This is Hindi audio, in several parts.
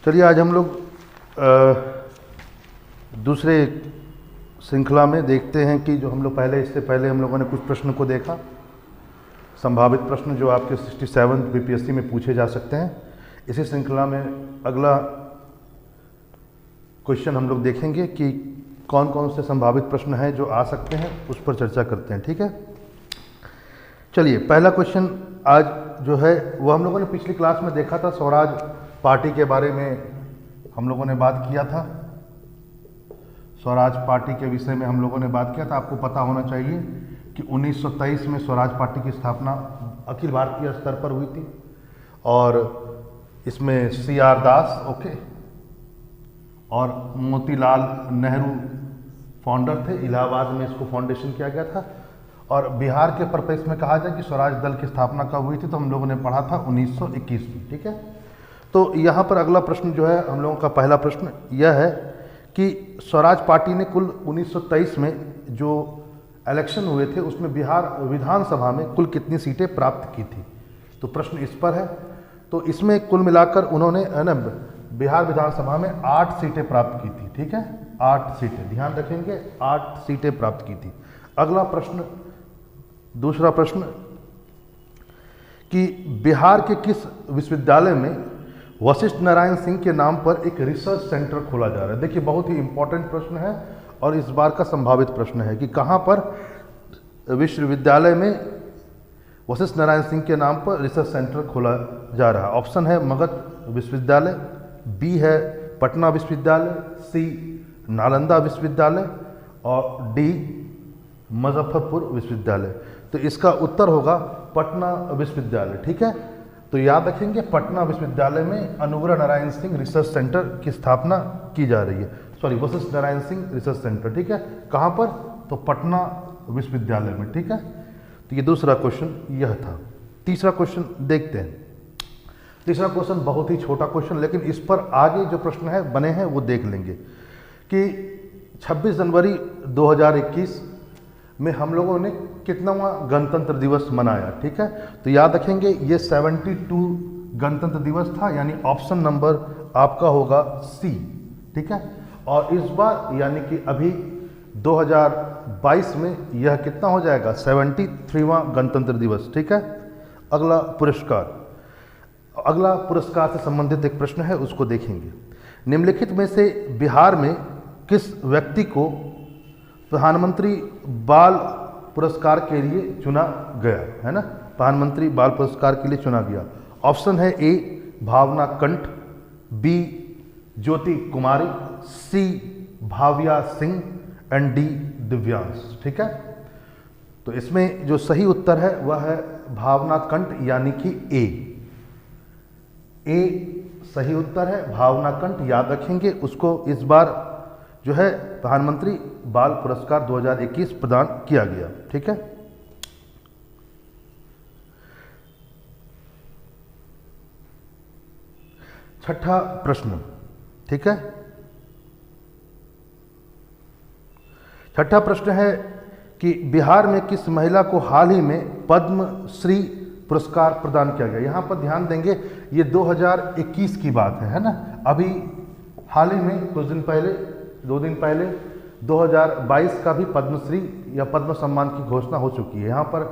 चलिए आज हम लोग दूसरे श्रृंखला में देखते हैं कि जो हम लोग इससे पहले हम लोगों ने कुछ प्रश्न को देखा, संभावित प्रश्न जो आपके 67 बीपीएससी में पूछे जा सकते हैं। इसी श्रृंखला में अगला क्वेश्चन हम लोग देखेंगे कि कौन कौन से संभावित प्रश्न हैं जो आ सकते हैं, उस पर चर्चा करते हैं। ठीक है, चलिए पहला क्वेश्चन आज जो है वो हम लोगों ने पिछली क्लास में देखा था। स्वराज पार्टी के बारे में हम लोगों ने बात किया था। स्वराज पार्टी के विषय में हम लोगों ने बात किया था। आपको पता होना चाहिए कि 1923 में स्वराज पार्टी की स्थापना अखिल भारतीय स्तर पर हुई थी और इसमें CR दास और मोतीलाल नेहरू फाउंडर थे। इलाहाबाद में इसको फाउंडेशन किया गया था। और बिहार के परिप्रेक्ष्य में कहा जाए कि स्वराज दल की स्थापना कब हुई थी, तो हम लोगों ने पढ़ा था 1921 में। ठीक है, तो यहाँ पर अगला प्रश्न जो है हम लोगों का पहला प्रश्न यह है कि स्वराज पार्टी ने कुल 1923 में जो इलेक्शन हुए थे उसमें बिहार विधानसभा में कुल कितनी सीटें प्राप्त की थी, तो प्रश्न इस पर है। तो इसमें कुल मिलाकर उन्होंने बिहार विधानसभा में 8 सीटें प्राप्त की थी। ठीक है, 8 सीटें, ध्यान रखेंगे, 8 सीटें प्राप्त की थी। अगला प्रश्न, दूसरा प्रश्न कि बिहार के किस विश्वविद्यालय में वशिष्ठ नारायण सिंह के नाम पर एक रिसर्च सेंटर खोला जा रहा है। देखिए बहुत ही इंपॉर्टेंट प्रश्न है और इस बार का संभावित प्रश्न है कि कहाँ पर विश्वविद्यालय में वशिष्ठ नारायण सिंह के नाम पर रिसर्च सेंटर खोला जा रहा है। ऑप्शन है मगध विश्वविद्यालय, बी है पटना विश्वविद्यालय, सी नालंदा विश्वविद्यालय और डी मुजफ्फरपुर विश्वविद्यालय। तो इसका उत्तर होगा पटना विश्वविद्यालय। ठीक है, तो याद रखेंगे पटना विश्वविद्यालय में अनुग्रह नारायण सिंह रिसर्च सेंटर की स्थापना की जा रही है। Vashishtha Narayan Singh research centre. ठीक है, कहाँ पर, तो पटना विश्वविद्यालय में। ठीक है, तो ये दूसरा क्वेश्चन यह था। तीसरा क्वेश्चन देखते हैं। तीसरा क्वेश्चन बहुत ही छोटा क्वेश्चन, लेकिन इस पर आगे जो प्रश्न है बने हैं वो देख लेंगे कि 26 जनवरी 2021 में हम लोगों ने कितनावां गणतंत्र दिवस मनाया। ठीक है, तो याद रखेंगे ये 72 गणतंत्र दिवस था, यानी ऑप्शन नंबर आपका होगा सी। ठीक है, और इस बार यानी कि अभी 2022 में यह कितना हो जाएगा, 73वां गणतंत्र दिवस। ठीक है, अगला पुरस्कार, अगला पुरस्कार से संबंधित एक प्रश्न है, उसको देखेंगे। निम्नलिखित में से बिहार में किस व्यक्ति को प्रधानमंत्री बाल पुरस्कार के लिए चुना गया है ना, प्रधानमंत्री बाल पुरस्कार के लिए चुना गया। ऑप्शन है A Bhavna Kanth, B Jyoti Kumari, C Bhaviya Singh and D Divyansh. ठीक है, तो इसमें जो सही उत्तर है वह है भावना कंठ, यानी कि ए सही उत्तर है, भावना कंठ। याद रखेंगे उसको इस बार जो है प्रधानमंत्री बाल पुरस्कार 2021 प्रदान किया गया। ठीक है, छठा प्रश्न। ठीक है, छठा प्रश्न है कि बिहार में किस महिला को हाल ही में पद्म श्री पुरस्कार प्रदान किया गया। यहाँ पर ध्यान देंगे ये 2021 की बात है ना, अभी हाल ही में कुछ दिन पहले, 2 दिन पहले 2022 का भी पद्मश्री या पद्म सम्मान की घोषणा हो चुकी है। यहाँ पर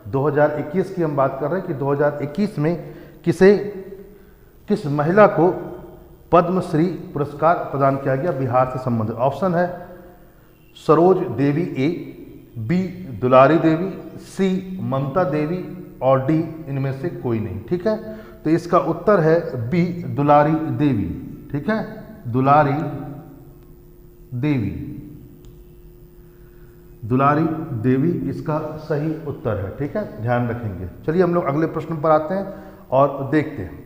2021 की हम बात कर रहे हैं कि 2021 में किस महिला को पद्मश्री पुरस्कार प्रदान किया गया बिहार से संबंधित। ऑप्शन है सरोज देवी ए, बी दुलारी देवी, सी ममता देवी और डी इनमें से कोई नहीं। ठीक है, तो इसका उत्तर है बी दुलारी देवी। ठीक है, दुलारी देवी, दुलारी देवी इसका सही उत्तर है। ठीक है, ध्यान रखेंगे। चलिए हम लोग अगले प्रश्न पर आते हैं और देखते हैं।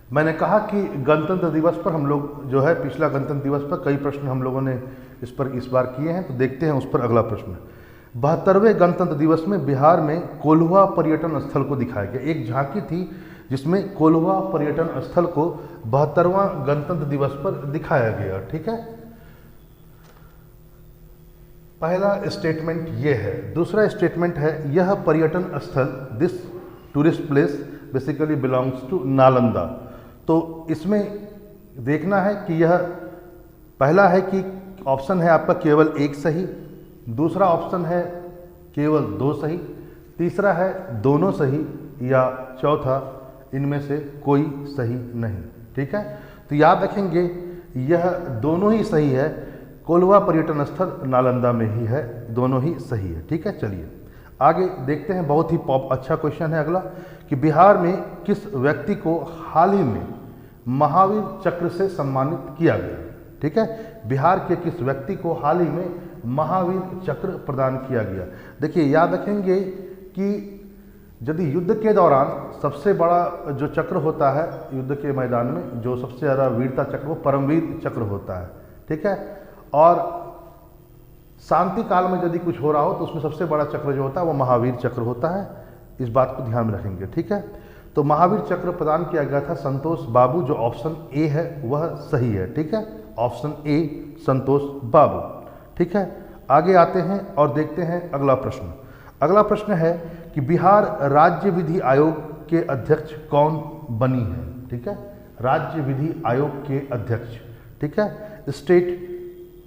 मैंने कहा कि गणतंत्र दिवस पर हम लोग जो है पिछला गणतंत्र दिवस पर कई प्रश्न हम लोगों ने इस बार किए हैं, तो देखते हैं उस पर अगला प्रश्न। 72वें गणतंत्र दिवस में बिहार में कोल्हुआ पर्यटन स्थल को दिखाया गया। एक झांकी थी जिसमें कोल्हुआ पर्यटन स्थल को 72वां गणतंत्र दिवस पर दिखाया गया। ठीक है, पहला स्टेटमेंट ये है। दूसरा स्टेटमेंट है यह पर्यटन स्थल, this tourist place basically belongs to Nalanda. तो इसमें देखना है कि यह पहला है कि ऑप्शन है आपका केवल एक सही, दूसरा ऑप्शन है केवल दो सही, तीसरा है दोनों सही, या चौथा इनमें से कोई सही नहीं। ठीक है, तो याद रखेंगे यह दोनों ही सही है, कोल्वा पर्यटन स्थल नालंदा में ही है, दोनों ही सही है। ठीक है, चलिए आगे देखते हैं। बहुत ही अच्छा क्वेश्चन है अगला कि बिहार में किस व्यक्ति को हाल ही में महावीर चक्र से सम्मानित किया गया। ठीक है, बिहार के किस व्यक्ति को हाल ही में महावीर चक्र प्रदान किया गया। देखिए याद रखेंगे कि यदि युद्ध के दौरान सबसे बड़ा जो चक्र होता है युद्ध के मैदान में, जो सबसे ज़्यादा वीरता चक्र वो परमवीर चक्र होता है। ठीक है, और शांति काल में यदि कुछ हो रहा हो तो उसमें सबसे बड़ा चक्र जो होता है वो महावीर चक्र होता है। इस बात को ध्यान में रखेंगे। ठीक है, तो महावीर चक्र प्रदान किया गया था संतोष बाबू, जो ऑप्शन ए है वह सही है। ठीक है, ऑप्शन ए संतोष बाबू। ठीक है, आगे आते हैं और देखते हैं अगला प्रश्न। अगला प्रश्न है कि बिहार राज्य विधि आयोग के अध्यक्ष कौन बनी है। ठीक है, राज्य विधि आयोग के अध्यक्ष। ठीक है, स्टेट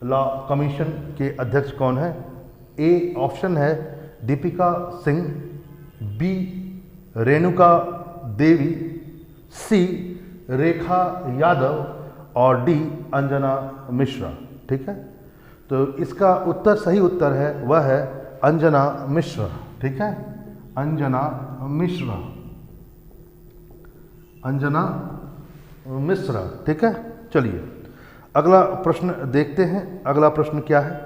लॉ कमीशन के अध्यक्ष कौन है। ए ऑप्शन है दीपिका सिंह, बी रेणुका देवी, सी रेखा यादव और डी अंजना मिश्रा। ठीक है, तो इसका उत्तर सही उत्तर है वह है अंजना मिश्रा। ठीक है, अंजना मिश्रा, अंजना मिश्रा। ठीक है, चलिए अगला प्रश्न देखते हैं। अगला प्रश्न क्या है।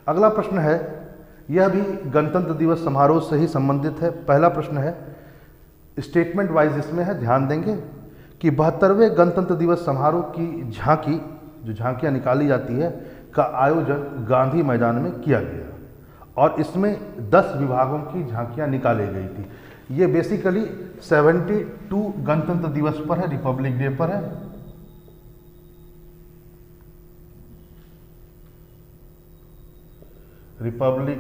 अगला प्रश्न है, यह भी गणतंत्र दिवस समारोह से ही संबंधित है। पहला प्रश्न है स्टेटमेंट वाइज इसमें है, ध्यान देंगे कि 72वें गणतंत्र दिवस समारोह की झांकी, जो झांकियाँ निकाली जाती है, का आयोजन गांधी मैदान में किया गया और इसमें 10 विभागों की झांकियाँ निकाली गई थी। ये बेसिकली 72 गणतंत्र दिवस पर है, रिपब्लिक डे पर है। रिपब्लिक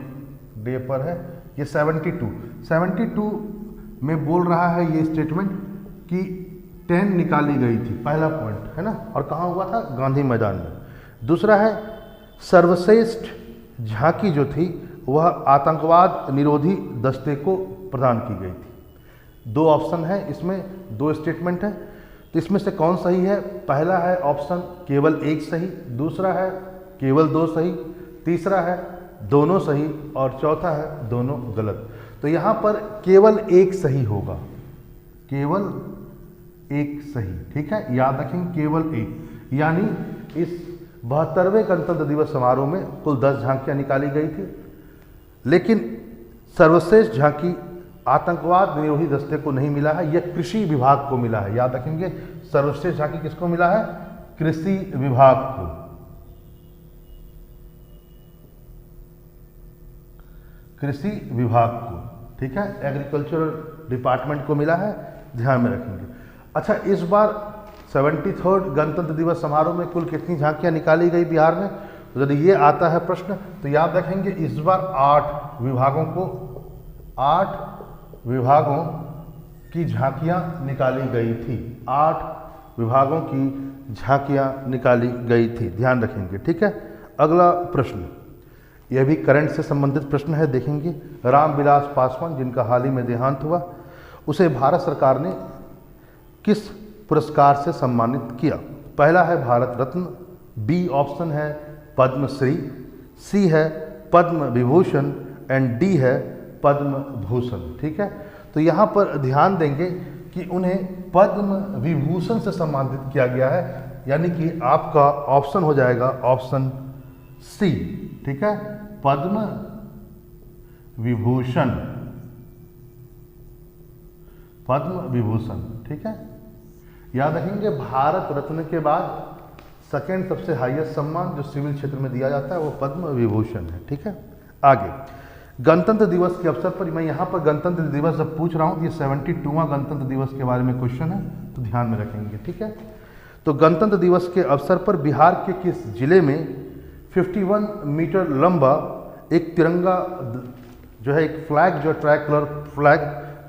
डे पर है ये 72 में बोल रहा है ये स्टेटमेंट कि 10 निकाली गई थी, पहला पॉइंट है ना, और कहाँ हुआ था, गांधी मैदान में। दूसरा है सर्वश्रेष्ठ झांकी जो थी वह आतंकवाद निरोधी दस्ते को प्रदान की गई थी। 2 ऑप्शन है इसमें, 2 स्टेटमेंट है, तो इसमें से कौन सही है। पहला है ऑप्शन केवल एक सही, दूसरा है केवल 2 सही, तीसरा है दोनों सही और चौथा है दोनों गलत। तो यहाँ पर केवल एक सही होगा, केवल एक सही। ठीक है, याद रखें केवल एक, यानी इस 72वें गणतंत्र दिवस समारोह में कुल 10 झांकियाँ निकाली गई थी, लेकिन सर्वश्रेष्ठ झांकी आतंकवाद निरोधी दस्ते को नहीं मिला है, यह कृषि विभाग को मिला है। याद रखेंगे सर्वश्रेष्ठ झांकी किसको मिला है, कृषि विभाग को। कृषि विभाग को, ठीक है, एग्रीकल्चरल डिपार्टमेंट को मिला है, ध्यान में रखेंगे। अच्छा, इस बार 73rd गणतंत्र दिवस समारोह में कुल कितनी झांकियां निकाली गई बिहार में, तो यदि ये आता है प्रश्न तो याद रखेंगे इस बार 8 विभागों की झांकियां निकाली गई थी। 8 विभागों की झांकियां निकाली गई थी, ध्यान रखेंगे। ठीक है, अगला प्रश्न, यह भी करंट से संबंधित प्रश्न है, देखेंगे। रामविलास पासवान, जिनका हाल ही में देहांत हुआ, उसे भारत सरकार ने किस पुरस्कार से सम्मानित किया। पहला है भारत रत्न, बी ऑप्शन है पद्मश्री, सी है पद्म विभूषण एंड डी है पद्म भूषण। ठीक है, तो यहाँ पर ध्यान देंगे कि उन्हें पद्म विभूषण से सम्मानित किया गया है, यानी कि आपका ऑप्शन हो जाएगा ऑप्शन सी। ठीक है, पद्म विभूषण, पद्म विभूषण। ठीक है, याद रखेंगे भारत रत्न के बाद सेकेंड सबसे हाईएस्ट सम्मान जो सिविल क्षेत्र में दिया जाता है वो पद्म विभूषण है। ठीक है, आगे गणतंत्र दिवस के अवसर पर, मैं यहाँ पर गणतंत्र दिवस जब पूछ रहा हूँ, ये 72वां गणतंत्र दिवस के बारे में क्वेश्चन है, तो ध्यान में रखेंगे। ठीक है, तो गणतंत्र दिवस के अवसर पर बिहार के किस जिले में 51 मीटर लंबा एक तिरंगा जो है, एक फ्लैग जो ट्राई कलर फ्लैग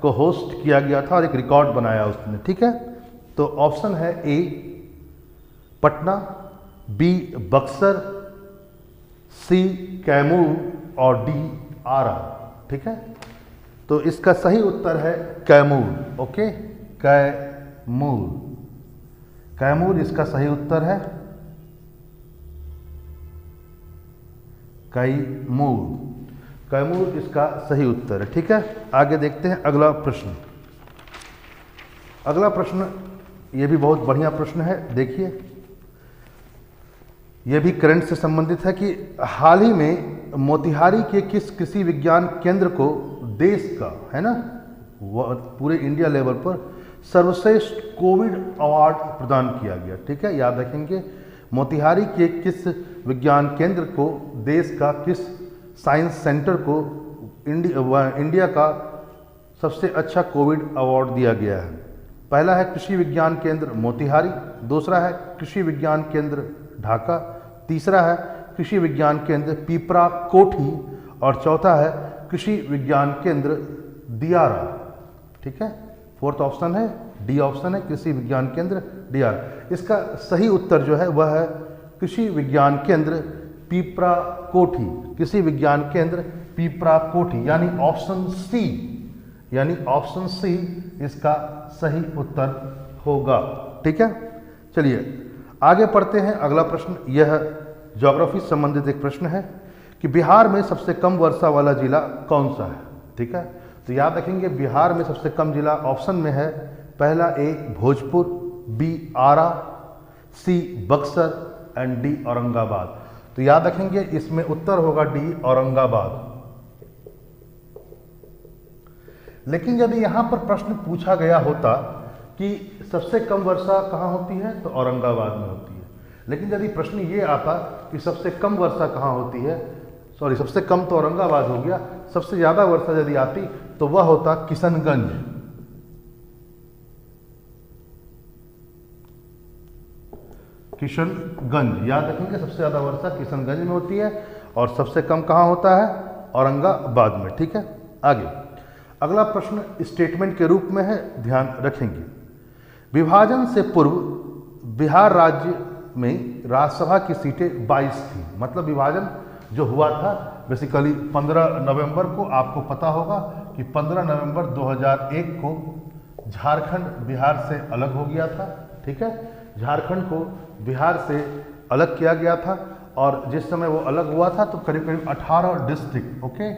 को होस्ट किया गया था और एक रिकॉर्ड बनाया उसने। ठीक है, तो ऑप्शन है ए पटना, बी बक्सर, सी कैमूर और डी आरा। ठीक है, तो इसका सही उत्तर है कैमूर। ओके, कैमूर, कैमूर इसका सही उत्तर है, कैमूर, कैमूर इसका सही उत्तर है। ठीक है, आगे देखते हैं अगला प्रश्न। अगला प्रश्न ये भी बहुत बढ़िया प्रश्न है। देखिए, यह भी करंट से संबंधित है कि हाल ही में मोतिहारी के किस कृषि विज्ञान केंद्र को देश का, है ना, पूरे इंडिया लेवल पर सर्वश्रेष्ठ कोविड अवार्ड प्रदान किया गया। ठीक है, याद रखेंगे, मोतिहारी के किस विज्ञान केंद्र को देश का, किस साइंस सेंटर को इंडिया का सबसे अच्छा कोविड अवार्ड दिया गया है। पहला है कृषि विज्ञान केंद्र मोतिहारी, दूसरा है कृषि विज्ञान केंद्र ढाका, तीसरा है कृषि विज्ञान केंद्र पिपरा कोठी और चौथा है कृषि विज्ञान केंद्र दियारा। ठीक है, फोर्थ ऑप्शन है डी ऑप्शन है, कृषि विज्ञान केंद्र दियारा। इसका सही उत्तर जो है वह है कृषि विज्ञान केंद्र पिपरा कोठी, कृषि विज्ञान केंद्र पिपरा कोठी, यानी ऑप्शन सी, यानी ऑप्शन सी इसका सही उत्तर होगा। ठीक है, चलिए आगे पढ़ते हैं। अगला प्रश्न यह ज्योग्राफी संबंधित एक प्रश्न है कि बिहार में सबसे कम वर्षा वाला जिला कौन सा है। ठीक है, तो याद रखेंगे बिहार में सबसे कम जिला ऑप्शन में है पहला A Bhojpur, B Arrah, C Buxar and D Aurangabad. तो याद रखेंगे इसमें उत्तर होगा डी औरंगाबाद। लेकिन यदि यहां पर प्रश्न पूछा गया होता कि सबसे कम वर्षा कहां होती है, तो औरंगाबाद में होती है। लेकिन यदि प्रश्न ये आता कि सबसे कम वर्षा कहां होती है, सॉरी सबसे कम तो औरंगाबाद हो गया, सबसे ज्यादा वर्षा यदि आती तो वह होता किशनगंज। किशनगंज, याद रखेंगे सबसे ज्यादा वर्षा किशनगंज में होती है और सबसे कम कहां होता है, औरंगाबाद में। ठीक है, आगे अगला प्रश्न स्टेटमेंट के रूप में है, ध्यान रखेंगे। विभाजन से पूर्व बिहार राज्य में राज्यसभा की सीटें 22 थी। मतलब विभाजन जो हुआ था बेसिकली 15 नवंबर को, आपको पता होगा कि 15 नवंबर 2001 को झारखंड बिहार से अलग हो गया था। ठीक है, झारखंड को बिहार से अलग किया गया था और जिस समय वो अलग हुआ था तो करीब करीब 18 डिस्ट्रिक्ट, ओके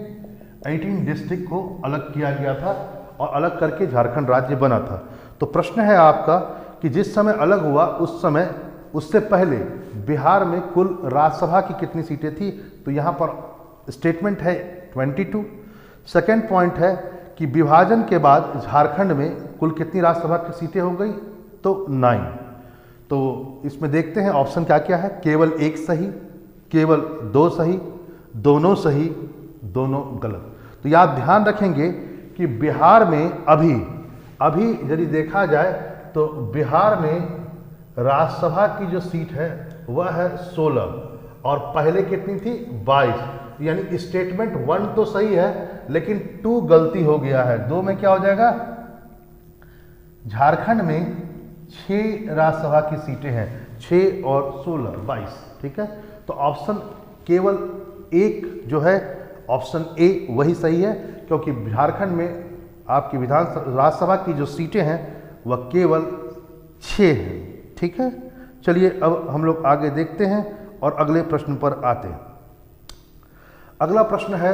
18 डिस्ट्रिक्ट को अलग किया गया था और अलग करके झारखंड राज्य बना था। तो प्रश्न है आपका कि जिस समय अलग हुआ उस समय, उससे पहले बिहार में कुल राज्यसभा की कितनी सीटें थी, तो यहाँ पर स्टेटमेंट है 22। सेकेंड पॉइंट है कि विभाजन के बाद झारखंड में कुल कितनी राज्यसभा की सीटें हो गई, तो 9। तो इसमें देखते हैं ऑप्शन क्या क्या है। केवल एक सही, केवल 2 सही, दोनों सही, दोनों गलत। तो याद ध्यान रखेंगे कि बिहार में अभी यदि देखा जाए तो बिहार में राज्यसभा की जो सीट है वह है 16 और पहले कितनी थी 22। यानी स्टेटमेंट 1 तो सही है लेकिन 2 गलती हो गया है। 2 में क्या हो जाएगा, झारखंड में 6 राज्यसभा की सीटें हैं, 6 और 16 22। ठीक है, तो ऑप्शन केवल एक जो है ऑप्शन ए वही सही है, क्योंकि झारखंड में आपकी राज्यसभा की जो सीटें हैं वह केवल 6 हैं। ठीक है, चलिए अब हम लोग आगे देखते हैं और अगले प्रश्न पर आते हैं। अगला प्रश्न है,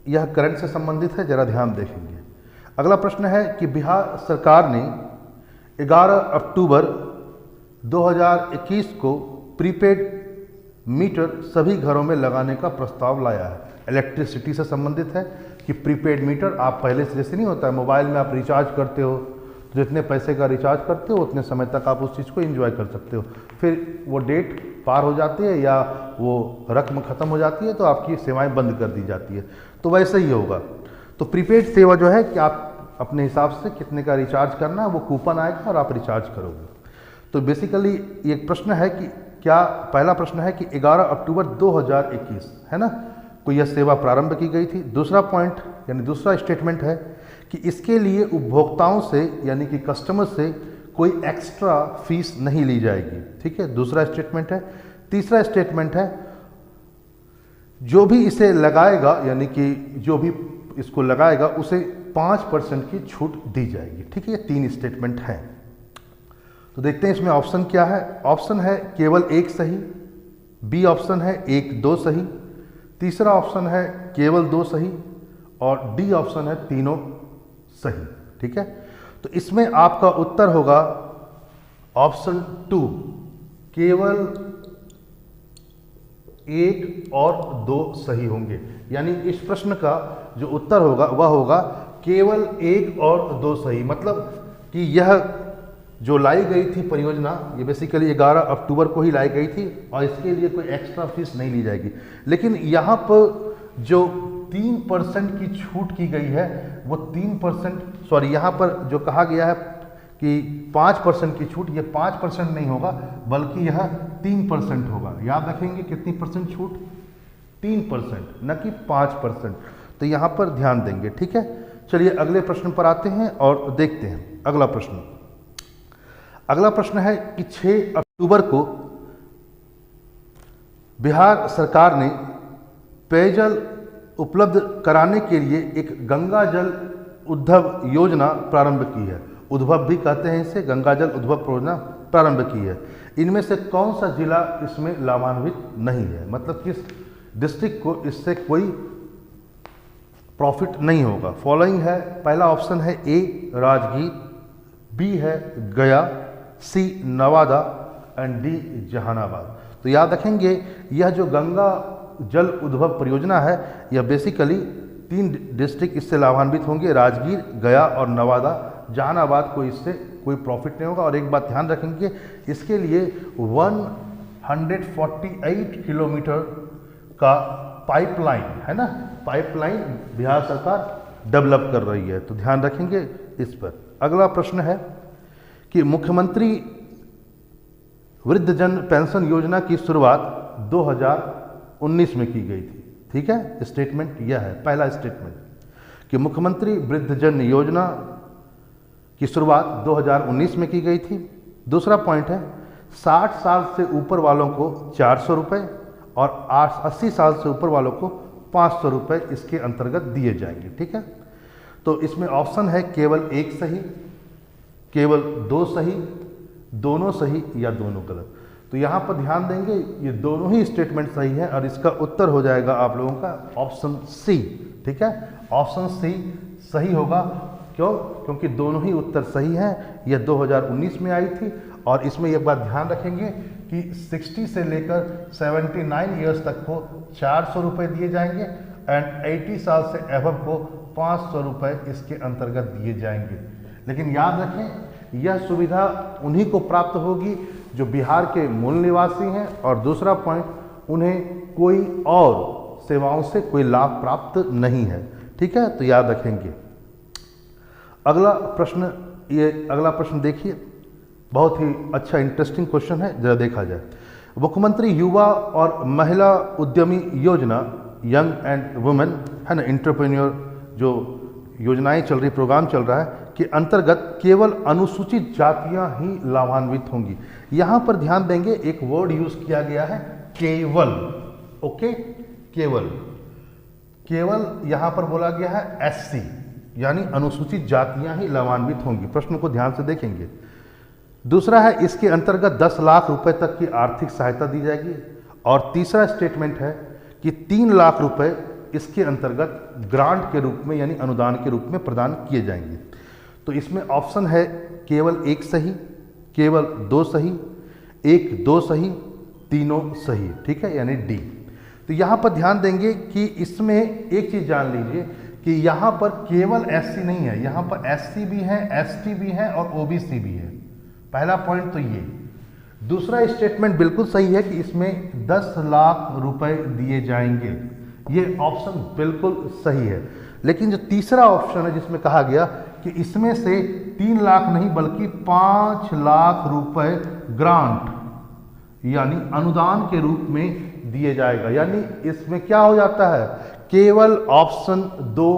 यह करंट से संबंधित है, जरा ध्यान देखेंगे। अगला प्रश्न है कि बिहार सरकार ने 11 अक्टूबर 2021 को प्रीपेड मीटर सभी घरों में लगाने का प्रस्ताव लाया है। इलेक्ट्रिसिटी से संबंधित है कि प्रीपेड मीटर आप पहले से जैसे नहीं होता है, मोबाइल में आप रिचार्ज करते हो तो जितने पैसे का रिचार्ज करते हो उतने समय तक आप उस चीज़ को एंजॉय कर सकते हो, फिर वो डेट पार हो जाती है या वो रकम ख़त्म हो जाती है तो आपकी सेवाएं बंद कर दी जाती है। तो वैसे ही होगा। तो प्रीपेड सेवा जो है कि आप अपने हिसाब से कितने का रिचार्ज करना है, वो कूपन आएगा और आप रिचार्ज करोगे। तो बेसिकली एक प्रश्न है कि क्या, पहला प्रश्न है कि 11 अक्टूबर 2021 है ना को यह सेवा प्रारंभ की गई थी। दूसरा पॉइंट यानी दूसरा स्टेटमेंट है कि इसके लिए उपभोक्ताओं से यानी कि कस्टमर से कोई एक्स्ट्रा फीस नहीं ली जाएगी। ठीक है, दूसरा स्टेटमेंट है। तीसरा स्टेटमेंट है, जो भी इसे लगाएगा यानी कि जो भी इसको लगाएगा उसे 5% की छूट दी जाएगी। ठीक है, ये 3 स्टेटमेंट हैं। तो देखते हैं इसमें ऑप्शन क्या है। ऑप्शन है केवल एक सही, बी ऑप्शन है 1 2 सही, तीसरा ऑप्शन है केवल 2 सही और डी ऑप्शन है तीनों सही। ठीक है, तो इसमें आपका उत्तर होगा ऑप्शन 2, केवल 1 और 2 सही होंगे। यानी इस प्रश्न का जो उत्तर होगा वह होगा केवल 1 और 2 सही। मतलब कि यह जो लाई गई थी परियोजना, ये बेसिकली 11 अक्टूबर को ही लाई गई थी और इसके लिए कोई एक्स्ट्रा फीस नहीं ली जाएगी। लेकिन यहाँ पर जो 3% की छूट की गई है वो 3%, सॉरी यहाँ पर जो कहा गया है कि 5% की छूट, ये 5% नहीं होगा बल्कि यह 3% होगा। याद रखेंगे कितनी परसेंट छूट, 3%, न कि 5%। तो यहाँ पर ध्यान देंगे। ठीक है, चलिए अगले प्रश्न पर आते हैं और देखते हैं अगला प्रश्न। अगला प्रश्न है कि 6 अक्टूबर को बिहार सरकार ने पेयजल उपलब्ध कराने के लिए एक गंगा जल उद्भव योजना प्रारंभ की है। उद्भव भी कहते हैं इसे, गंगा जल उद्भव योजना प्रारंभ की है। इनमें से कौन सा जिला इसमें लाभान्वित नहीं है, मतलब किस डिस्ट्रिक्ट को इससे कोई प्रॉफिट नहीं होगा। फॉलोइंग है, पहला ऑप्शन है ए राजगीर, बी है गया, सी नवादा एंड डी जहानाबाद। तो याद रखेंगे यह जो गंगा जल उद्भव परियोजना है यह बेसिकली 3 डिस्ट्रिक्ट इससे लाभान्वित होंगे, राजगीर, गया और नवादा। जहानाबाद को इससे कोई प्रॉफिट नहीं होगा। और एक बात ध्यान रखेंगे, इसके लिए 148 किलोमीटर का पाइपलाइन है ना, पाइपलाइन बिहार सरकार डेवलप कर रही है। तो ध्यान रखेंगे इस पर। अगला प्रश्न है कि मुख्यमंत्री वृद्धजन पेंशन योजना की शुरुआत 2019 में की गई थी। ठीक है, स्टेटमेंट यह है, पहला स्टेटमेंट कि मुख्यमंत्री वृद्धजन योजना की शुरुआत 2019 में की गई थी। दूसरा पॉइंट है 60 साल से ऊपर वालों को 400 रुपये और 80 साल से ऊपर वालों को 500 रुपये इसके अंतर्गत दिए जाएंगे। ठीक है, तो इसमें ऑप्शन है केवल 1 सही, केवल 2 सही, दोनों सही या दोनों गलत। तो यहाँ पर ध्यान देंगे ये दोनों ही स्टेटमेंट सही है और इसका उत्तर हो जाएगा आप लोगों का ऑप्शन सी। ठीक है, ऑप्शन सी सही होगा। क्यों? क्योंकि दोनों ही उत्तर सही हैं। यह 2019 में आई थी और इसमें एक बात ध्यान रखेंगे कि 60 से लेकर 79 ईयर्स तक को 400 रुपये दिए जाएंगे एंड 80 साल से एबव को 500 रुपये इसके अंतर्गत दिए जाएंगे। लेकिन याद रखें यह सुविधा उन्हीं को प्राप्त होगी जो बिहार के मूल निवासी हैं और दूसरा पॉइंट उन्हें कोई और सेवाओं से कोई लाभ प्राप्त नहीं है। ठीक है, तो याद रखेंगे। अगला प्रश्न देखिए, बहुत ही अच्छा इंटरेस्टिंग क्वेश्चन है, जरा देखा जाए। मुख्यमंत्री युवा और महिला उद्यमी योजना, यंग एंड वुमेन है ना, एंटरप्रेन्योर जो योजनाएं चल रही, प्रोग्राम चल रहा है के अंतर्गत केवल अनुसूचित जातियां ही लाभान्वित होंगी। यहां पर ध्यान देंगे एक वर्ड यूज किया गया है केवल। ओके, केवल, केवल यहां पर बोला गया है एससी, यानी अनुसूचित जातियां ही लाभान्वित होंगी। प्रश्न को ध्यान से देखेंगे। दूसरा है इसके अंतर्गत 10 लाख रुपए तक की आर्थिक सहायता दी जाएगी और तीसरा स्टेटमेंट है कि 3 लाख रुपए इसके अंतर्गत ग्रांट के रूप में यानी अनुदान के रूप में प्रदान किए जाएंगे। तो इसमें ऑप्शन है केवल 1 सही, केवल 2 सही, 1 2 सही, तीनों सही। ठीक है, यानी डी। तो यहाँ पर ध्यान देंगे कि इसमें एक चीज़ जान लीजिए कि यहाँ पर केवल एससी नहीं है, यहाँ पर एससी भी है, एसटी भी है और ओबीसी भी है। पहला पॉइंट तो ये। दूसरा स्टेटमेंट बिल्कुल सही है कि इसमें 10 लाख रुपए दिए जाएंगे, ये ऑप्शन बिल्कुल सही है। लेकिन जो तीसरा ऑप्शन है जिसमें कहा गया कि इसमें से 3 लाख नहीं बल्कि 5 लाख रुपए ग्रांट यानी अनुदान के रूप में दिए जाएगा, यानी इसमें क्या हो जाता है, केवल ऑप्शन 2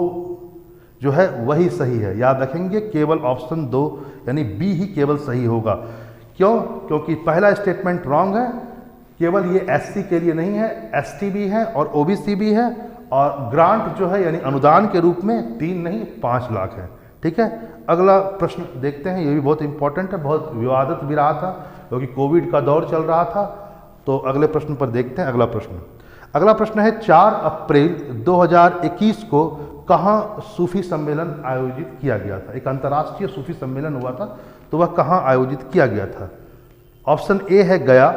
जो है वही सही है। याद रखेंगे केवल ऑप्शन 2 यानी बी ही केवल सही होगा। क्यों? क्योंकि पहला स्टेटमेंट रॉन्ग है, केवल ये एससी के लिए नहीं है, एसटी भी है और ओबीसी भी है, और ग्रांट जो है यानी अनुदान के रूप में 3 नहीं 5 लाख है। ठीक है, अगला प्रश्न देखते हैं, ये भी बहुत इंपॉर्टेंट है, बहुत विवादित भी रहा था क्योंकि कोविड का दौर चल रहा था। तो अगले प्रश्न पर देखते हैं। अगला प्रश्न है 4 अप्रैल 2021 को कहाँ सूफी सम्मेलन आयोजित किया गया था? एक अंतर्राष्ट्रीय सूफी सम्मेलन हुआ था, तो वह कहाँ आयोजित किया गया था? ऑप्शन ए है गया,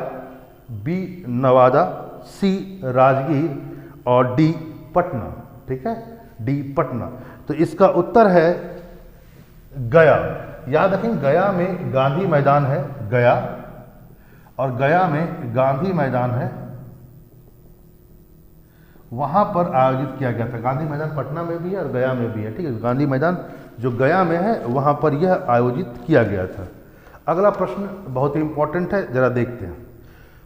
बी नवादा, सी राजगीर और डी पटना। ठीक है, डी पटना। तो इसका उत्तर है गया। याद रखें गया में गांधी मैदान है, गया, और गया में गांधी मैदान है, वहां पर आयोजित किया गया था। गांधी मैदान पटना में भी है और गया में भी है। ठीक है, गांधी मैदान जो गया में है वहां पर यह आयोजित किया गया था। अगला प्रश्न बहुत ही इंपॉर्टेंट है, जरा देखते हैं।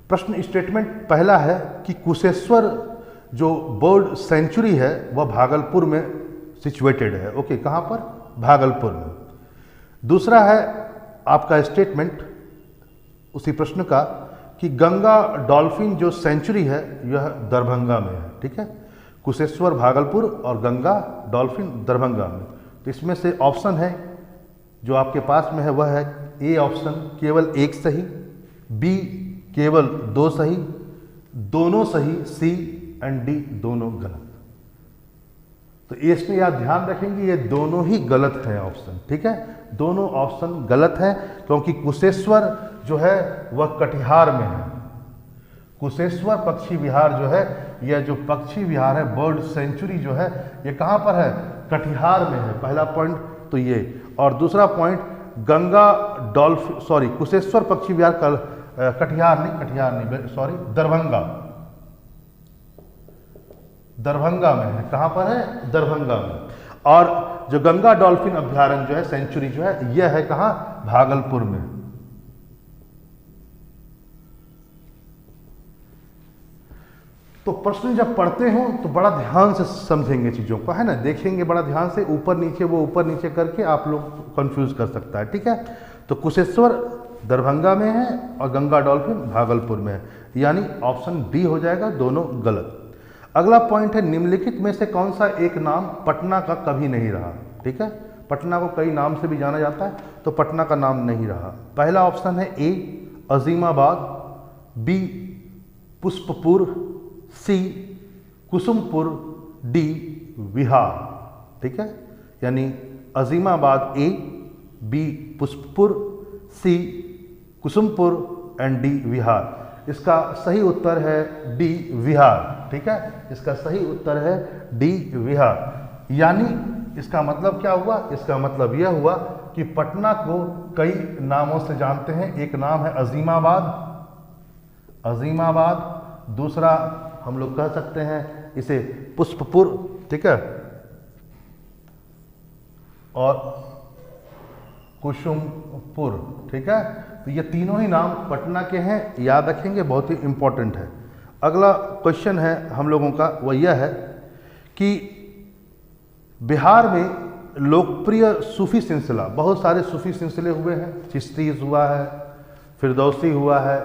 प्रश्न स्टेटमेंट पहला है कि कुशेश्वर जो बर्ड सेंचुरी है वह भागलपुर में सिचुएटेड है। ओके, कहाँ पर? भागलपुर में। दूसरा है आपका स्टेटमेंट उसी प्रश्न का कि गंगा डॉल्फिन जो सेंचुरी है यह दरभंगा में है। ठीक है, कुशेश्वर भागलपुर और गंगा डॉल्फिन दरभंगा में। तो इसमें से ऑप्शन है जो आपके पास में है वह है ए ऑप्शन केवल 1 सही, बी केवल 2 सही, दोनों सही, सी एंड डी दोनों गलत। तो इसमें आप ध्यान रखेंगे ये दोनों ही गलत है ऑप्शन। ठीक है, दोनों ऑप्शन गलत है क्योंकि कुशेश्वर जो है वह कटिहार में है। कुशेश्वर पक्षी विहार जो है, यह जो पक्षी विहार है बर्ड सेंचुरी जो है ये कहाँ पर है? कटिहार में है। पहला पॉइंट तो ये, और दूसरा point Ganga dolphin sorry Kusheshwar पक्षी विहार कटिहार नहीं सॉरी दरभंगा में है। कहाँ पर है? दरभंगा में। और जो गंगा डॉल्फिन अभ्यारण्य जो है सेंचुरी जो है यह है कहाँ? भागलपुर में। तो प्रश्न जब पढ़ते हो तो बड़ा ध्यान से समझेंगे चीजों को, है ना, देखेंगे बड़ा ध्यान से, ऊपर नीचे वो ऊपर नीचे करके आप लोग कंफ्यूज कर सकता है। ठीक है, तो कुशेश्वर दरभंगा में है और गंगा डॉल्फिन भागलपुर में है, यानी ऑप्शन डी हो जाएगा, दोनों गलत। अगला पॉइंट है निम्नलिखित में से कौन सा एक नाम पटना का कभी नहीं रहा? ठीक है, पटना को कई नाम से भी जाना जाता है, तो पटना का नाम नहीं रहा। पहला ऑप्शन है A Azimabad, B Pushpapur, C Kusumpur, D Vihar. ठीक है, यानी Azimabad A, B Pushpapur, C Kusumpur and D Vihar. इसका सही उत्तर है डी विहार। ठीक है, इसका सही उत्तर है डी विहार। यानी इसका मतलब क्या हुआ? इसका मतलब यह हुआ कि पटना को कई नामों से जानते हैं। एक नाम है अजीमाबाद, दूसरा हम लोग कह सकते हैं इसे पुष्पपुर, ठीक है, और कुसुमपुर। ठीक है, तो ये तीनों ही नाम पटना के हैं, याद रखेंगे, बहुत ही इंपॉर्टेंट है। अगला क्वेश्चन है हम लोगों का वह यह है कि बिहार में लोकप्रिय सूफी सिलसिला, बहुत सारे सूफी सिलसिले हुए हैं, चिश्ती हुआ है, फिरदौसी हुआ है,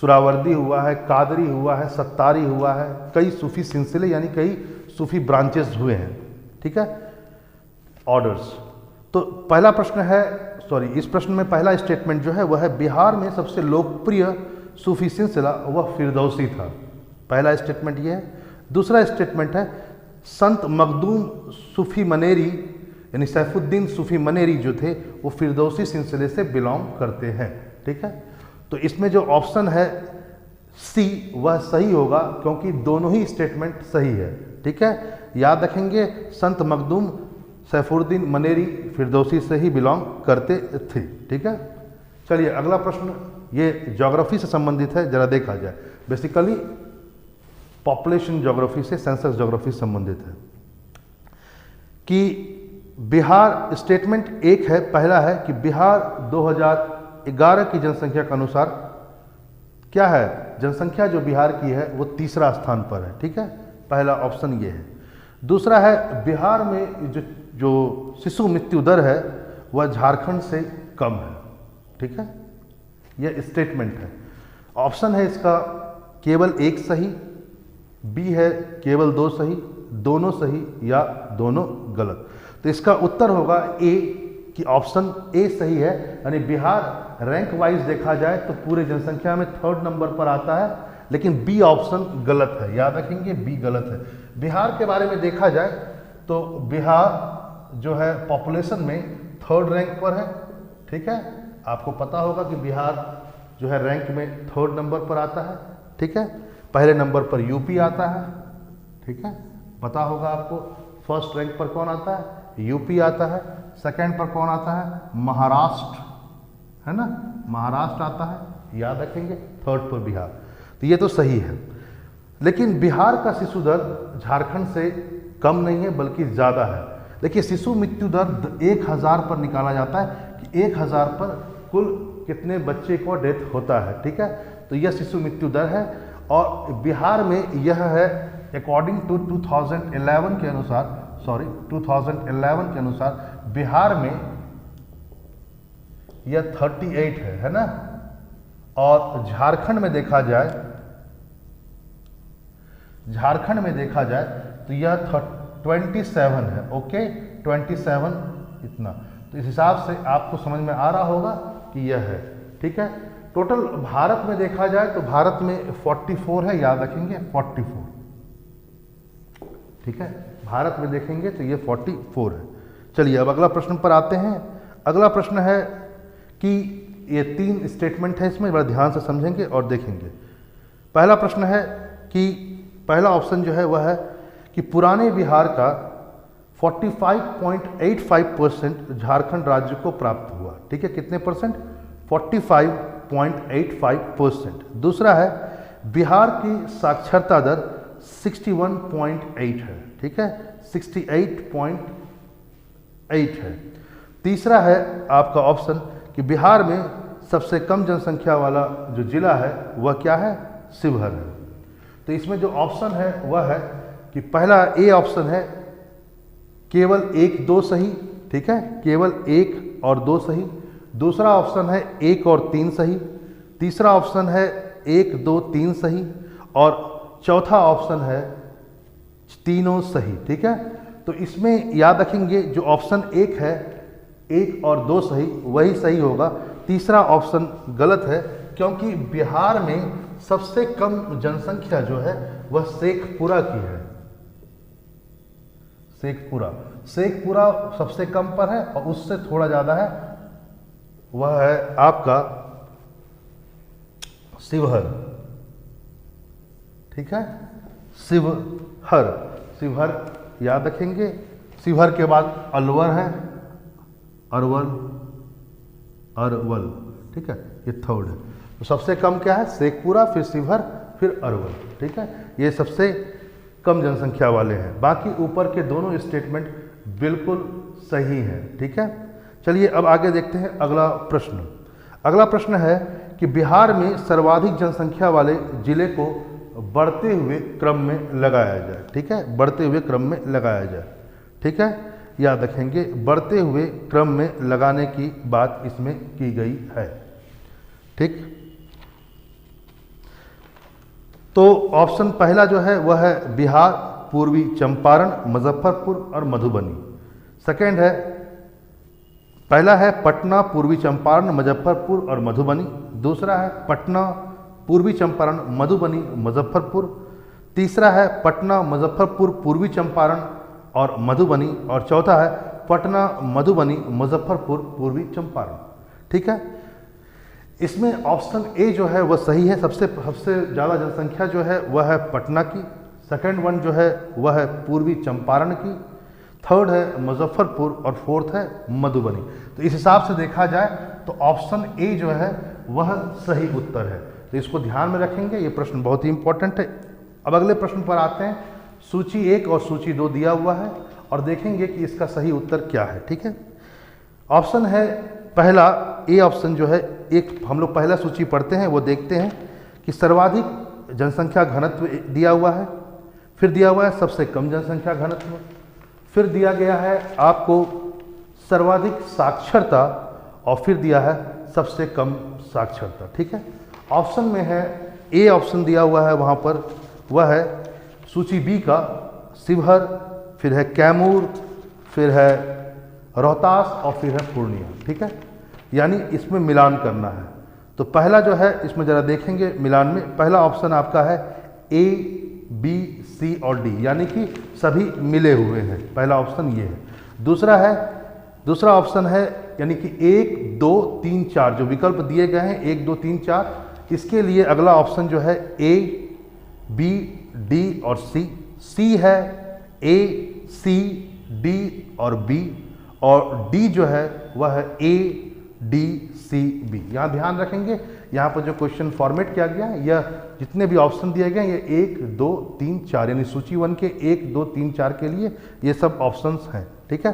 सुरावर्दी हुआ है, कादरी हुआ है, सत्तारी हुआ है, कई सूफी सिलसिले यानी कई सूफी ब्रांचेस हुए हैं। ठीक है, ऑर्डर्स। तो पहला प्रश्न है इस प्रश्न में पहला स्टेटमेंट जो है वह है बिहार में सबसे लोकप्रिय सूफी सिलसिला वह फिरदौसी था। पहला स्टेटमेंट यह है। दूसरा स्टेटमेंट है संत मखदूम सूफी मनेरी यानी सैफुद्दीन सूफी मनेरी जो थे वो फिरदौसी सिलसिले से बिलोंग करते हैं। ठीक है, तो इसमें जो ऑप्शन है सी वह सही होगा क्योंकि दोनों ही स्टेटमेंट सही है। ठीक है, याद रखेंगे संत मखदूम सैफुद्दीन मनेरी फिरदौसी से ही बिलोंग करते थे। ठीक है, चलिए अगला प्रश्न ये ज्योग्राफी से संबंधित है, जरा देखा जाए। बेसिकली पॉपुलेशन ज्योग्राफी से, सेंसस ज्योग्राफी से संबंधित है कि बिहार स्टेटमेंट एक है, पहला है कि बिहार 2011 की जनसंख्या के अनुसार क्या है, जनसंख्या जो बिहार की है वो तीसरा स्थान पर है। ठीक है, पहला ऑप्शन ये है। दूसरा है बिहार में जो जो शिशु मृत्यु दर है वह झारखंड से कम है। ठीक है, यह स्टेटमेंट है। ऑप्शन है इसका केवल एक सही, बी है केवल दो सही, दोनों सही या दोनों गलत। तो इसका उत्तर होगा ए कि ऑप्शन ए सही है, यानी बिहार रैंक वाइज देखा जाए तो पूरे जनसंख्या में 3rd नंबर पर आता है, लेकिन बी ऑप्शन गलत है। याद रखेंगे बी गलत है। बिहार के बारे में देखा जाए तो बिहार जो है पॉपुलेशन में 3rd रैंक पर है। ठीक है, आपको पता होगा कि बिहार जो है रैंक में 3rd नंबर पर आता है। ठीक है, पहले नंबर पर यूपी आता है। ठीक है, पता होगा आपको 1st रैंक पर कौन आता है, यूपी आता है। 2nd पर कौन आता है, महाराष्ट्र, है ना, महाराष्ट्र आता है। याद रखेंगे 3rd पर बिहार। तो ये तो सही है, लेकिन बिहार का शिशु दर झारखंड से कम नहीं है बल्कि ज़्यादा है। देखिए शिशु मृत्यु दर 1000 पर निकाला जाता है कि 1000 पर कुल कितने बच्चे को डेथ होता है। ठीक है, तो यह शिशु मृत्यु दर है और बिहार में यह है अकॉर्डिंग टू 2011 के अनुसार, 2011 के अनुसार बिहार में यह 38 है ना। और झारखंड में देखा जाए तो यह 27 है। ओके, 27 इतना। तो इस हिसाब से आपको समझ में आ रहा होगा कि यह है। ठीक है, टोटल भारत में देखा जाए तो भारत में 44 है। याद रखेंगे 44। ठीक है, भारत में देखेंगे तो ये 44 है। चलिए अब अगला प्रश्न पर आते हैं। अगला प्रश्न है कि ये 3 स्टेटमेंट है, इसमें बड़ा ध्यान से समझेंगे और देखेंगे। पहला प्रश्न है कि पहला ऑप्शन जो है वह है कि पुराने बिहार का 45.85% झारखंड राज्य को प्राप्त हुआ। ठीक है, कितने परसेंट, 45.85%। दूसरा है बिहार की साक्षरता दर 61.8 है। ठीक है, 68.8 है। तीसरा है आपका ऑप्शन कि बिहार में सबसे कम जनसंख्या वाला जो जिला है वह क्या है, शिवहर है। तो इसमें जो ऑप्शन है वह है कि पहला ए ऑप्शन है केवल 1 2 सही। ठीक है, केवल 1 और 2 सही। दूसरा ऑप्शन है 1 और 3 सही। तीसरा ऑप्शन है 1 2 3 सही और चौथा ऑप्शन है तीनों सही। ठीक है, तो इसमें याद रखेंगे जो ऑप्शन 1 है 1 और 2 सही वही सही होगा। तीसरा ऑप्शन गलत है क्योंकि बिहार में सबसे कम जनसंख्या जो है वह शेखपुरा की है। शेखपुरा सबसे कम पर है और उससे थोड़ा ज़्यादा है वह है आपका शिवहर। ठीक है, शिवहर याद रखेंगे। शिवहर के बाद अलवर है, अरवल। ठीक है, ये 3rd है। तो सबसे कम क्या है, शेखपुरा, फिर शिवहर, फिर अरवल। ठीक है, ये सबसे कम जनसंख्या वाले हैं। बाकी ऊपर के दोनों स्टेटमेंट बिल्कुल सही हैं। ठीक है, चलिए अब आगे देखते हैं अगला प्रश्न। अगला प्रश्न है कि बिहार में सर्वाधिक जनसंख्या वाले जिले को बढ़ते हुए क्रम में लगाया जाए। ठीक है, बढ़ते हुए क्रम में लगाया जाए। ठीक है, याद रखेंगे बढ़ते हुए क्रम में लगाने की बात इसमें की गई है। ठीक, तो ऑप्शन पहला जो है वह है बिहार, पूर्वी चंपारण, मुजफ्फरपुर और मधुबनी। सेकंड है, पहला है पटना, पूर्वी चंपारण, मुजफ्फरपुर और मधुबनी। दूसरा है पटना, पूर्वी चंपारण, मधुबनी, मुजफ्फरपुर। तीसरा है पटना, मुजफ्फरपुर, पूर्वी चंपारण और मधुबनी। और चौथा है पटना, मधुबनी, मुजफ्फरपुर, पूर्वी चंपारण। ठीक है, इसमें ऑप्शन ए जो है वह सही है। सबसे ज़्यादा जनसंख्या जो है वह है पटना की। सेकंड वन जो है वह है पूर्वी चंपारण की। थर्ड है मुजफ्फरपुर और फोर्थ है मधुबनी। तो इस हिसाब से देखा जाए तो ऑप्शन ए जो है वह सही उत्तर है। तो इसको ध्यान में रखेंगे, ये प्रश्न बहुत ही इंपॉर्टेंट है। अब अगले प्रश्न पर आते हैं। सूची 1 और सूची 2 दिया हुआ है और देखेंगे कि इसका सही उत्तर क्या है। ठीक है, ऑप्शन है पहला ए ऑप्शन जो है, एक हम लोग पहला सूची पढ़ते हैं वो देखते हैं कि सर्वाधिक जनसंख्या घनत्व दिया हुआ है, फिर दिया हुआ है सबसे कम जनसंख्या घनत्व, फिर दिया गया है आपको सर्वाधिक साक्षरता और फिर दिया है सबसे कम साक्षरता। ठीक है, ऑप्शन में है ए ऑप्शन दिया हुआ है वहाँ पर, वह है सूची बी का शिवहर, फिर है कैमूर, फिर है रोहतास और फिर है पूर्णिया। ठीक है, यानी इसमें मिलान करना है। तो पहला जो है इसमें ज़रा देखेंगे मिलान में, पहला ऑप्शन आपका है ए बी सी और डी, यानी कि सभी मिले हुए हैं, पहला ऑप्शन ये है। दूसरा ऑप्शन है यानी कि 1 2 3 4 जो विकल्प दिए गए हैं 1 2 3 4, इसके लिए अगला ऑप्शन जो है ए बी डी और सी। सी है ए सी डी और बी, और डी जो है वह है ए डी सी बी। यहाँ ध्यान रखेंगे, यहाँ पर जो क्वेश्चन फॉर्मेट किया गया है, यह जितने भी ऑप्शन दिए गए ये 1 2 3 4 यानी सूची 1 के 1 2 3 4 के लिए ये सब ऑप्शंस हैं। ठीक है,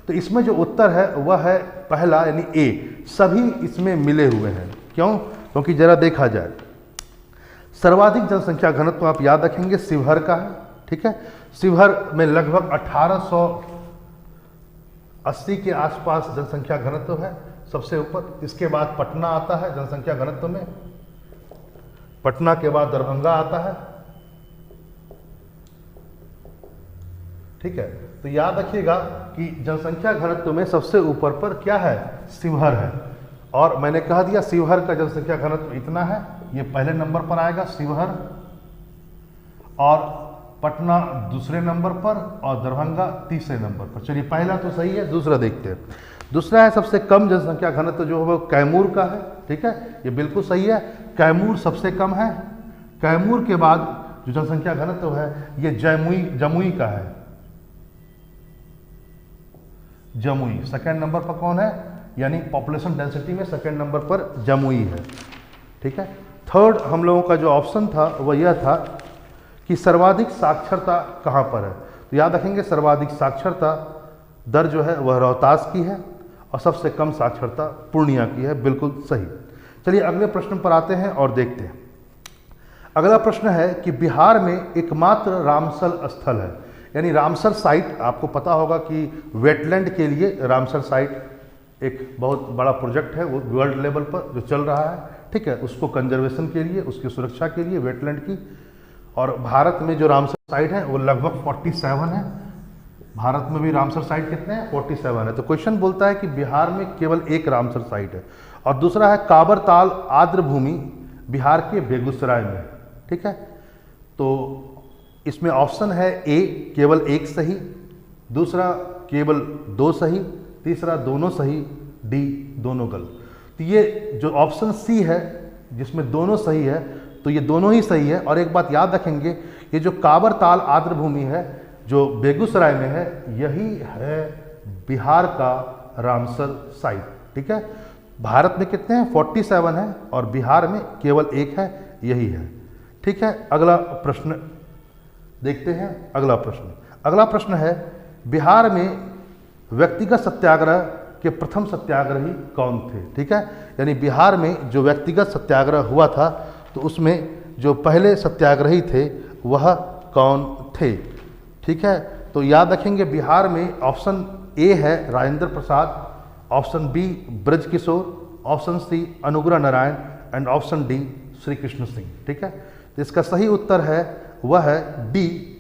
तो इसमें जो उत्तर है वह है पहला यानी ए, सभी इसमें मिले हुए हैं। क्यों? क्योंकि जरा देखा जाए सर्वाधिक जनसंख्या घनत्व आप याद रखेंगे शिवहर का है। ठीक है, शिवहर में लगभग 1880 के आसपास जनसंख्या घनत्व है सबसे ऊपर। इसके बाद पटना आता है जनसंख्या घनत्व में, पटना के बाद दरभंगा आता है। ठीक है, तो याद रखिएगा कि जनसंख्या घनत्व में सबसे ऊपर पर क्या है? शिवहर है। और मैंने कह दिया शिवहर का जनसंख्या घनत्व इतना है, ये पहले नंबर पर आएगा शिवहर, और पटना दूसरे नंबर पर और दरभंगा तीसरे नंबर पर। चलिए पहला तो सही है, दूसरा देखते हैं। दूसरा है सबसे कम जनसंख्या घनत्व जो है वो कैमूर का है। ठीक है, ये बिल्कुल सही है, कैमूर सबसे कम है। कैमूर के बाद जो जनसंख्या घनत्व है ये जमुई का है। जमुई सेकेंड नंबर पर कौन है? यानी पॉपुलेशन डेंसिटी में सेकेंड नंबर पर जमुई है। ठीक है, थर्ड हम लोगों का जो ऑप्शन था वह यह था कि सर्वाधिक साक्षरता कहाँ पर है। तो याद रखेंगे सर्वाधिक साक्षरता दर जो है वह रोहतास की है और सबसे कम साक्षरता पूर्णिया की है। बिल्कुल सही। चलिए अगले प्रश्न पर आते हैं और देखते हैं। अगला प्रश्न है कि बिहार में एकमात्र रामसर स्थल है, यानी रामसर साइट, आपको पता होगा कि वेटलैंड के लिए रामसर साइट एक बहुत बड़ा प्रोजेक्ट है, वो वर्ल्ड लेवल पर जो चल रहा है। ठीक है, उसको कंजर्वेशन के लिए, उसकी सुरक्षा के लिए वेटलैंड की। और भारत में जो रामसर साइट है वो लगभग 47 है। भारत में भी रामसर साइट कितने हैं? 47 है। तो क्वेश्चन बोलता है कि बिहार में केवल एक रामसर साइट है। और दूसरा है काबर ताल आर्द्र भूमि बिहार के बेगूसराय में। ठीक है, तो इसमें ऑप्शन है ए केवल एक सही, दूसरा केवल 2 सही, तीसरा दोनों सही, डी दोनों गलत। तो ये जो ऑप्शन सी है जिसमें दोनों सही है, तो ये दोनों ही सही है। और एक बात याद रखेंगे, ये जो काबर ताल आर्द्र भूमि है जो बेगूसराय में है, यही है बिहार का रामसर साइट। ठीक है, भारत में कितने हैं? 47 है और बिहार में केवल एक है, यही है। ठीक है, अगला प्रश्न देखते हैं। अगला प्रश्न है बिहार में व्यक्तिगत सत्याग्रह के प्रथम सत्याग्रही कौन थे? ठीक है, यानी बिहार में जो व्यक्तिगत सत्याग्रह हुआ था तो उसमें जो पहले सत्याग्रही थे वह कौन थे? ठीक है, तो याद रखेंगे बिहार में ऑप्शन ए है Rajendra Prasad, option B Braj Kishore, option C Anugrah Narayan and option D Shri Krishna Singh. ठीक है, तो इसका सही उत्तर है वह है डी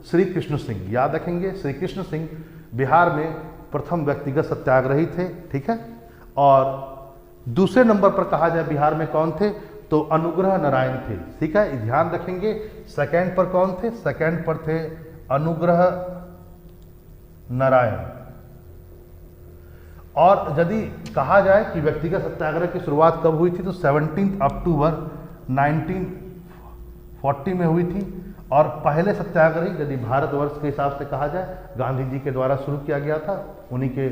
श्री कृष्ण सिंह। याद रखेंगे श्री कृष्ण सिंह बिहार में प्रथम व्यक्तिगत सत्याग्रही थे। ठीक है, और दूसरे नंबर पर कहा जाए बिहार में कौन थे तो अनुग्रह नारायण थे। ठीक है, ध्यान रखेंगे सेकंड पर कौन थे? सेकंड पर थे अनुग्रह नारायण। और यदि कहा जाए कि व्यक्तिगत सत्याग्रह की शुरुआत कब हुई थी तो 17 अक्टूबर 1940 में हुई थी। और पहले सत्याग्रही यदि भारतवर्ष के हिसाब से कहा जाए गांधी जी के द्वारा शुरू किया गया था, उन्हीं के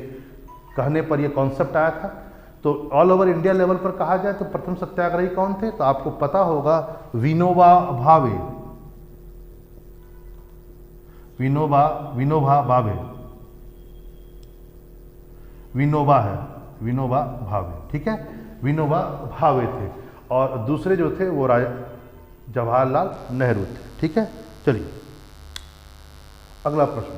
कहने पर यह कॉन्सेप्ट आया था। तो ऑल ओवर इंडिया लेवल पर कहा जाए तो प्रथम सत्याग्रही कौन थे? तो आपको पता होगा विनोबा भावे। विनोबा भावे, विनोबा है, विनोबा भावे। ठीक है, विनोबा भावे थे। और दूसरे जो थे वो जवाहरलाल नेहरू थे। ठीक है, चलिए अगला प्रश्न।